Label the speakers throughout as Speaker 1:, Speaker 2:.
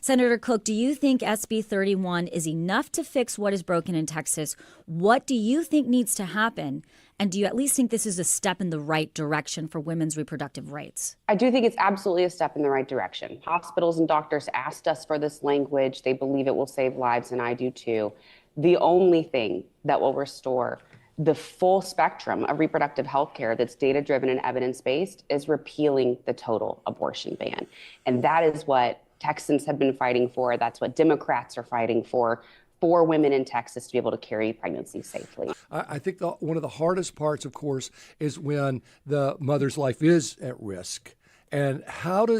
Speaker 1: Senator Cook, do you think SB 31 is enough to fix what is broken in Texas? What do you think needs to happen? And do you at least think this is a step in the right direction for women's reproductive rights?
Speaker 2: I do think it's absolutely a step in the right direction. Hospitals and doctors asked us for this language. They believe it will save lives, and I do too. The only thing that will restore the full spectrum of reproductive health care that's data-driven and evidence-based is repealing the total abortion ban. And that is what Texans have been fighting for. That's what Democrats are fighting for women in Texas to be able to carry pregnancy safely.
Speaker 3: I think one of the hardest parts, of course, is when the mother's life is at risk. And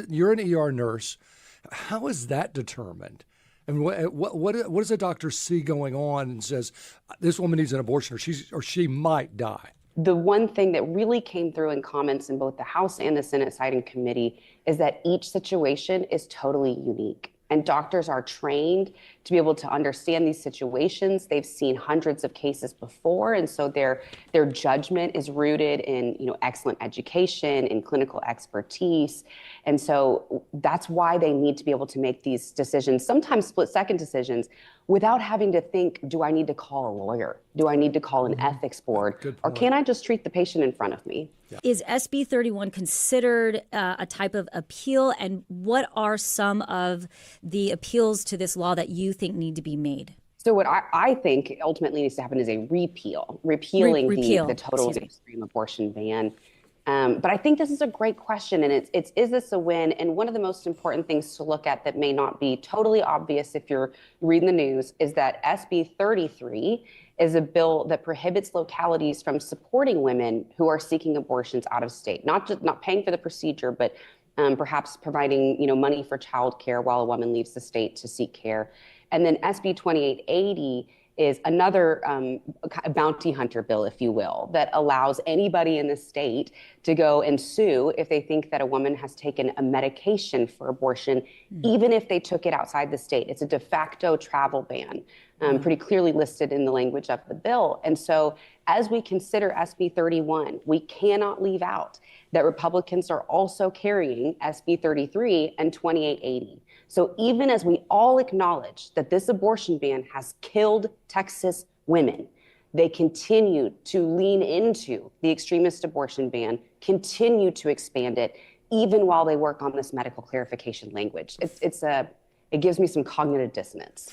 Speaker 3: you're an ER nurse, how is that determined? And what does a doctor see going on and says, this woman needs an abortion or she might die?
Speaker 2: The one thing that really came through in comments in both the House and the Senate Siding Committee is that each situation is totally unique. And doctors are trained to be able to understand these situations. They've seen hundreds of cases before, and so their judgment is rooted in excellent education and clinical expertise. And so that's why they need to be able to make these decisions, sometimes split-second decisions, without having to think, do I need to call a lawyer? Do I need to call an ethics board? Or can I just treat the patient in front of me?
Speaker 1: Yeah. Is SB 31 considered a type of appeal? And what are some of the appeals to this law that you think need to be made?
Speaker 2: So what I think ultimately needs to happen is a repealing the total and extreme abortion ban. But I think this is a great question, and is this a win? And one of the most important things to look at that may not be totally obvious if you're reading the news is that SB 33 is a bill that prohibits localities from supporting women who are seeking abortions out of state, not paying for the procedure, but perhaps providing money for childcare while a woman leaves the state to seek care. And then SB 2880 is another bounty hunter bill, if you will, that allows anybody in the state to go and sue if they think that a woman has taken a medication for abortion, even if they took it outside the state. It's a de facto travel ban, pretty clearly listed in the language of the bill. And so as we consider SB 31, we cannot leave out that Republicans are also carrying SB 33 and 2880. So even as we all acknowledge that this abortion ban has killed Texas women, they continue to lean into the extremist abortion ban, continue to expand it, even while they work on this medical clarification language. It gives me some cognitive dissonance.